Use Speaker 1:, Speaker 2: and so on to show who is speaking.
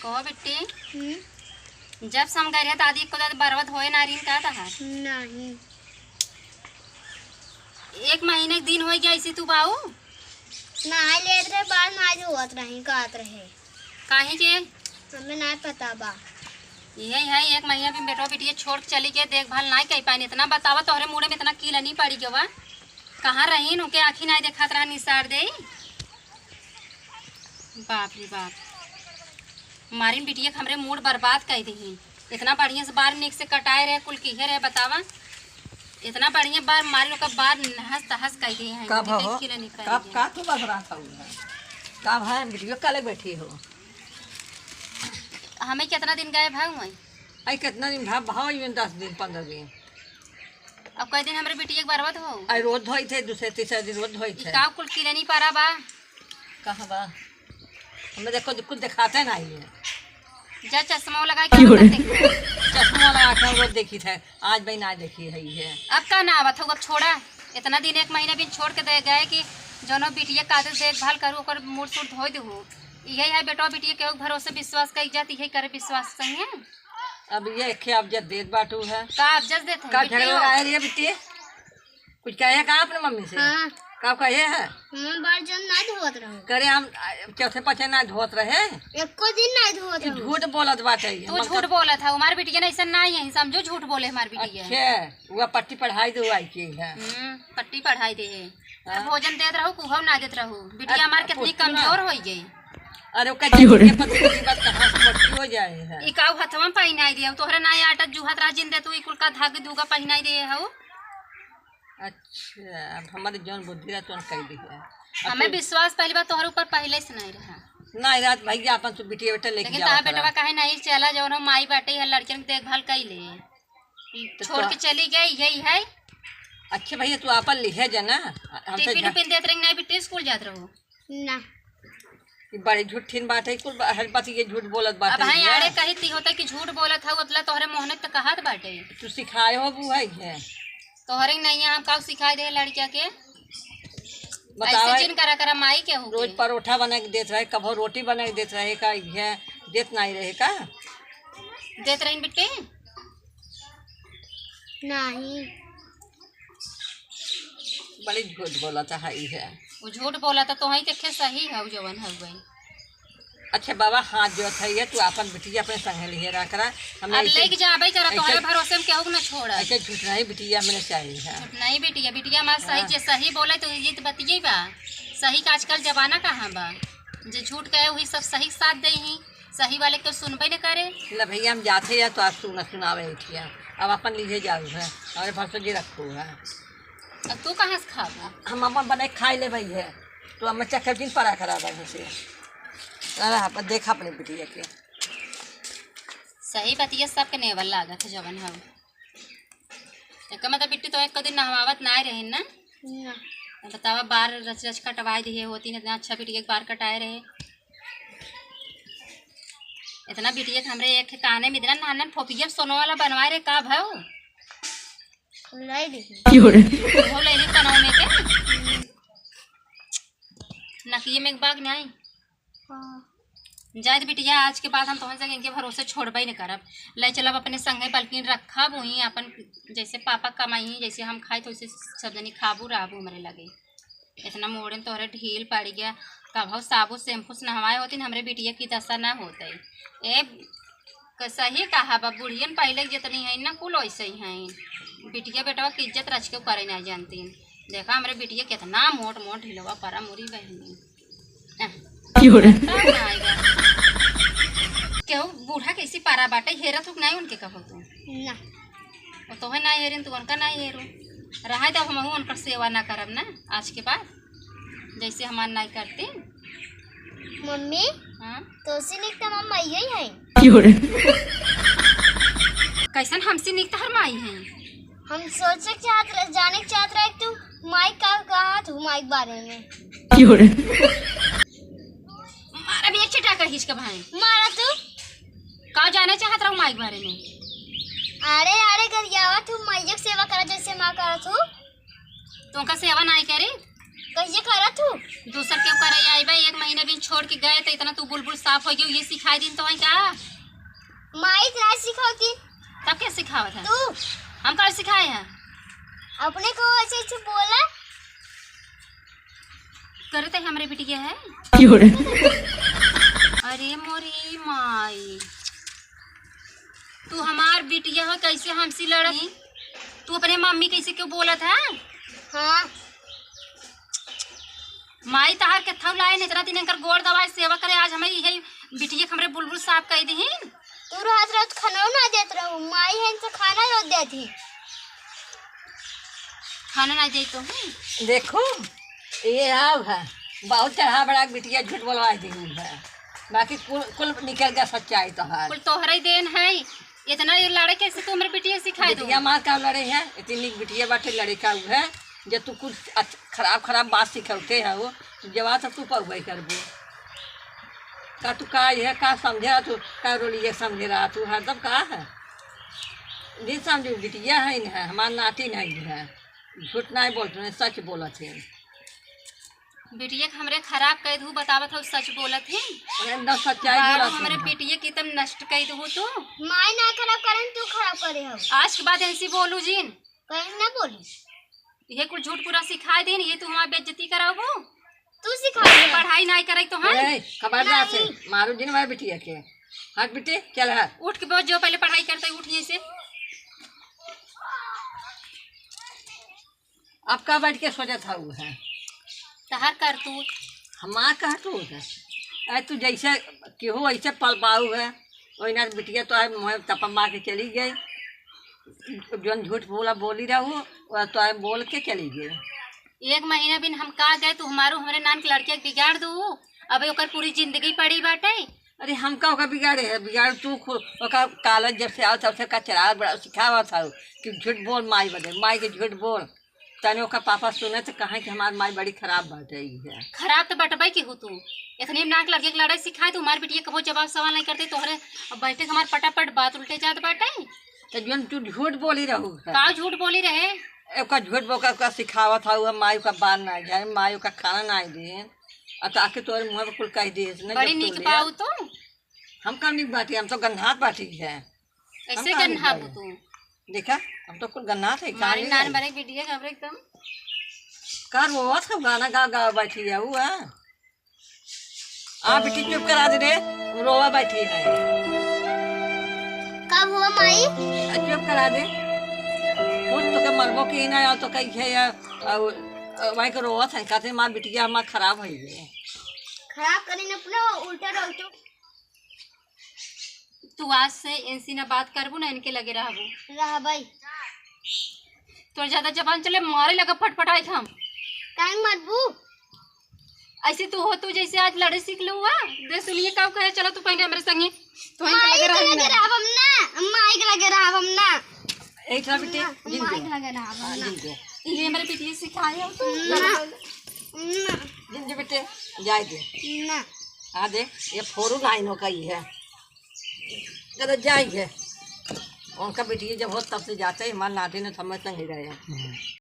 Speaker 1: कहो बिट्टी जब सम गए रहे दादी को बर्बाद होए नारीन का था
Speaker 2: नहीं
Speaker 1: 1 महीने दिन हो गया इसी तू बाऊ
Speaker 2: नहाए लेत रहे बाल नाज होत रही कहत रहे
Speaker 1: काहे के
Speaker 2: हमें नहीं पता बा
Speaker 1: यही है 1 महीना भी बेटो बिटिया छोड़ के चली गए देखभाल नहीं कर पाई इतना बतावा तोहरे मुड़े में इतना कीला नहीं पड़ी गवा कहाँ रही उनके आँखी नहीं देखा रहा निसार दे बाप रे बाप मारिन बिटिया हमरे मूड बर्बाद कर दी इतना बढ़िया से बार निक से कटाए रहे कुल कीहे रहे बतावा इतना बढ़िया बार मारी लोग का बार हंस तहस कर दी है
Speaker 3: कब हो कब का तू बस रहा था कब है वीडियो काले बैठी हो
Speaker 1: हमें कितना दिन गए भाई वहीं
Speaker 3: आई कितना दिन भाव भाव 10 दिन 15 दिन
Speaker 1: अब कई दिन हमारे बिटिया बर्बाद हो
Speaker 3: आई रोज धोई थे दूसरे तीसरे दिन रोज धोई थे
Speaker 1: का कुल कीला नहीं पारा बा
Speaker 3: कहाँ बा हमें देखो कुछ दिखाते नहीं है
Speaker 1: जा चश्मा लगा के
Speaker 3: चश्मा लगा के रोज देखी थे आज भाई ना देखी है
Speaker 1: अब का ना आवत हो अब छोड़ा इतना दिन 1 महीना भी छोड़ के दे गए कि जनो बिटिया कादे देखभाल करू ओकर मूड सूड धोई दू यही है बेटा बिटिया के भरोसे विश्वास कर जाती है करे विश्वास सही है
Speaker 3: अब ये खे अब जब देत बाटू है
Speaker 1: का अब जज देते
Speaker 3: का झगड़ा आए रे बिट्टी कुछ कहे का अपने मम्मी से
Speaker 2: हाँ
Speaker 3: का कहे है
Speaker 2: हम बार जन नहीं धोत रहो
Speaker 3: करे हम चौथे पाछे ना धोत रहे
Speaker 2: एको दिन नहीं धोत रहो
Speaker 3: झूठ बोलत बाटे
Speaker 1: तू झूठ बोला था हमारी बिटिया ने ऐसा नहीं है समझो झूठ बोले हमारी बिटिया
Speaker 3: अच्छा वो पट्टी पढ़ाई दो आई की है
Speaker 1: पट्टी पढ़ाई दे भोजन देत रहू कुहू ना देत रहू बिटिया हमार कितनी कमजोर हो गई
Speaker 3: अरे ओका के पति की बात कहां से मोटी हो जाए है
Speaker 1: ई काऊ हथवा पहिनाई दिया तोहरे ना आटा जुहत रह जिंदे तू ई कुल का धाग दूगा पहिनाई दे हऊ
Speaker 3: अच्छा अब हमारे जौन बुद्धि रहा तो कह दी है
Speaker 1: हमें विश्वास पहली बार तोहरे ऊपर पहले से नहीं रहा
Speaker 3: नहीं रात भाई अपन तो बिटिया बेटा लेके
Speaker 1: लेकिन ताहा बेटवा काहे नहीं चला जौन माई बाटे है लड़कियन की देखभाल कई ले छोड़ के चली गई यही है
Speaker 3: अच्छा भैया तू आपन लिखे जना
Speaker 1: टिफिन उपिन देत रही नहीं बिट्टी स्कूल जात रहो
Speaker 2: ना
Speaker 3: बड़ी झूठीन बात है कुल हर बात ये झूठ बोलत बात
Speaker 1: अब हां यारे कही थी होता कि झूठ बोलत है मतलब तोहरे मोहने तो कहत बाटे
Speaker 3: तू सिखाए हो बू है
Speaker 1: तोहरे नहीं हम का सिखाई दे लड़किया के
Speaker 3: बताओ
Speaker 1: ऐसे जिन करा करा माई के हो
Speaker 3: रोज परोठा बना के देत रहे कभो रोटी बना के देत रहे का ये देत नहीं रहे का
Speaker 1: देत रही बिट्टी
Speaker 2: नहीं
Speaker 3: बड़ी झूठ बोला था है
Speaker 1: वो झूठ बोला था तो वही देखे सही है जवन है गई
Speaker 3: अच्छा बाबा हाथ जो है तू अपन बिटिया अपने संग लिए रख करा
Speaker 1: अब लेके जाबे करा तोहरे भरोसे में केहू ना छोड़ा
Speaker 3: ऐसे झूठ नहीं बिटिया मैंने चाहिए है
Speaker 1: झूठ नहीं बिटिया हमार सही जे सही बोले तो ये तो बतिये बा सही का आजकल जमाना कहाँ बा जे झूठ कहे वही सब सही साथ दे ही सही वाले तो सुनबे न करे
Speaker 3: ल भैया हम जाते या तो आज सुनावे उठिया अब अपन लिए जाऊ है और भरसों जी रखो है
Speaker 1: अब तू कहाँ से खाबा
Speaker 3: हम अपन बने खाई ले भैया तो हम चक्कर दिन पड़ा करा से अरे देखा अपने बिटिया के
Speaker 1: सही बतिया सबके नेवल लागत है जवन है एक मतलब बिट्टी तो एक दिन नहवावत ना रहे ना बतावा बार रच रच कटवाई दिए होती न इतना अच्छा बिटिया बार कटाए रहे इतना बिटिया हमरे एक काने में इतना नानन फोपिया सोनो वाला बनवाए रहे का भाव
Speaker 2: लाई दी
Speaker 1: हो लेने तनाव में के नकिए में एक बाग नहीं जायद बिटिया आज के बाद हम तोहन से इनके भरोसे छोड़बे नहीं करब ले चलब अपने संगे बल्कि रखब वहीं अपन जैसे पापा कमाई जैसे हम खाए तो वैसे सब जनी खाबू रहबू हमारे लगे इतना मोड़े में तोहरे ढील पड़ गया कब साबुन शैम्पू से नहवाए होती हमरे बिटिया की दशा ना होते ए सही कहा बा बुढ़ियन पहले जितनी है ना कुल वैसे ही हैं बिटिया बेटवा की इज्जत रच के करे नहीं जानती देखा हमारे बिटिया कितना मोट मोट हिलवा परा मुरी बहनी केहू बूढ़ा कैसी पारा बाटे हेरा थुक नहीं उनके कहो तू
Speaker 2: ना
Speaker 1: तो है नहीं हेरिन तू उनका नहीं हेरू रहा तब हम उनकर सेवा ना करब ना आज के बाद जैसे हमार नहीं करती
Speaker 2: मम्मी
Speaker 1: हाँ
Speaker 2: तो से निकता मम्मा यही है
Speaker 1: कैसन हमसे निकता हर माई है
Speaker 2: हम सोचे जाने चाहत रहे तू माइक का कहा तू माइक बारे में
Speaker 1: मारा भी एक चटा कर हिच के भाई
Speaker 2: मारा तू
Speaker 1: का जाने चाहत रहूं माइक बारे में
Speaker 2: अरे अरे गरियावा तू माइक सेवा करा जैसे माँ करा तू
Speaker 1: तो उनका सेवा नहीं करे
Speaker 2: कैसे करा तू?
Speaker 1: दूसर के करे आई भाई 1 महीने भी छोड़ के गए तो इतना तू बुलबुल साफ हो गई, ये सिखाई दिन तो है क्या?
Speaker 2: माई ना सिखाती
Speaker 1: तब क्या सिखावत है?
Speaker 2: तू
Speaker 1: हम कल सिखाए हैं?
Speaker 2: अपने को ऐसे ऐसे बोला।
Speaker 1: करते हमारे बिटिया है। अरे मोरी माई, तू हमार बिटिया हो कैसे हमसे लड़ी? तू अपने मम्मी कैसे क्यों बोलत है?
Speaker 2: हाँ
Speaker 1: माई तहार के थव लाए इतना दिन कर गोड़ दवाई सेवा करे, आज हमें यही बिटिया हमरे बुलबुल साफ कह दी।
Speaker 2: तू रात रात खाना ना देत रहू, माई है तो खाना रोज देती।
Speaker 1: खाना ना दे तो हूँ।
Speaker 3: देखो ये आव है बहुत चढ़ा बड़ा बिटिया झूठ बोलवा दी है, बाकी कुल निकल गया सच्चाई तो है।
Speaker 1: कुल तोहरा ही देन है, इतना ये लड़े कैसे तू मेरे बिटिया सिखाई दो?
Speaker 3: बिटिया मार का लड़े है, इतनी बिटिया बाटे लड़े का है जब तू कुछ खराब बात सिखौते है वो जवा तो तू पर करबू का तू का है का समझे रहा तू का रोलिए समझे रहा तू हरदम का है नहीं समझू बिटिया है न है हमार नाती नहीं है, झूठ नहीं बोलते सच बोलत है।
Speaker 1: बिटिया के हमरे खराब कह दू बतावत हो सच बोलत है,
Speaker 3: एकदम सच्चाई
Speaker 1: बारो
Speaker 3: बोलत
Speaker 1: हमरे
Speaker 3: है।
Speaker 1: बिटिया की तम नष्ट कह दू तो
Speaker 2: माई ना खराब करन तू खराब करे हो।
Speaker 1: आज के बाद ऐसी बोलू जीन
Speaker 2: कहीं ना बोली
Speaker 1: ये कुछ झूठ पूरा सिखा देन, ये तू हमारी बेइज्जती कराबो।
Speaker 2: तू सिखा दे।
Speaker 1: पढ़ाई नहीं करे तो हम
Speaker 3: ए, खबरदार से मारू दिन भाई बिटिया के हट बेटे चल है
Speaker 1: उठ के बहुत जो पहले पढ़ाई करते उठ जैसे।
Speaker 3: अब का बैठ के सोचा था वो है
Speaker 1: तहार करतूत
Speaker 3: हमार कहा तो है अरे तू जैसे केहू ऐसे पल पाऊ है वही ना बिटिया तो है मुँह तपा मार के चली गई, जो झूठ बोला बोली रहू वह तो है बोल के चली गई।
Speaker 1: 1 महीना बिन हम का गए तो हमारे नान के लड़के के बिगाड़ दू, अब ओकर पूरी जिंदगी पड़ी बाटे।
Speaker 3: अरे हमका ओका बिगाड़े है बिगाड़ तू ओका कॉलेज जब से आओ तब से का चला बड़ा सिखावा था कि झूठ बोल माई बदे माई के झूठ बोल तने ओका पापा सुने तो कहा कि हमारी माई बड़ी खराब बात है।
Speaker 1: खराब तो बटबाई की हो तू, इतने नाक लड़के के लड़ाई सिखाए तो हमारी बिटिया कबो जवाब सवाल नहीं करते तोहरे अब बैठे हमारे पटापट बात उल्टे जात बाटे।
Speaker 3: तो जो तू झूठ बोली रहू
Speaker 1: का झूठ बोली रहे?
Speaker 3: ओका झूठ बोल का सिखावा था हुआ माई का बाल ना जाए माई का खाना ना दे तो आके तोरे मुँह पर कुल कह दे
Speaker 1: बड़ी निक पाऊ तो
Speaker 3: हम का निक बाटी हम तो गन्हात बाटी है।
Speaker 1: ऐसे गन्हाबू तू
Speaker 3: देखा हम तो कुल गन्हात है
Speaker 1: हमारी नान बड़े बिटिया खबर एकदम
Speaker 3: कर वो सब गाना गा गा बैठी है वो है आ बेटी चुप करा दे रे रोवा बैठी है
Speaker 2: कब हुआ माई?
Speaker 3: चुप करा दे खुद तो के मरबो की ना या तो कहीं है या वही को रोवा था कहते माँ बिटिया हमार खराब हो गई
Speaker 2: खराब करी न अपना उल्टा रहो तो
Speaker 1: तू आज से इनसी ना बात करबू ना इनके लगे रहबू
Speaker 2: रहा भाई।
Speaker 1: तो ज्यादा जबान चले मारे लगा फटफटाए हम
Speaker 2: टाइम मत बू।
Speaker 1: ऐसे तू हो तू जैसे आज लड़े सीख लो हुआ दे सुनिए कब कहे चलो तू पहले हमारे संगे तो
Speaker 2: माई के लगे रहब हम ना, माई के लगे रहब हम ना,
Speaker 3: एक था बेटे
Speaker 2: माई के लगे रहब हम ना।
Speaker 1: ये मेरे पिटिया सिखाए हो तू
Speaker 2: ना
Speaker 3: जिंदगी बेटे जाए दे
Speaker 2: ना
Speaker 3: आ दे ये फोरू लाइनों का ही है कदर जाएंगे उनका बेटी जब हो तब से जाते हैं हमारे नाते ने समझ नहीं रहे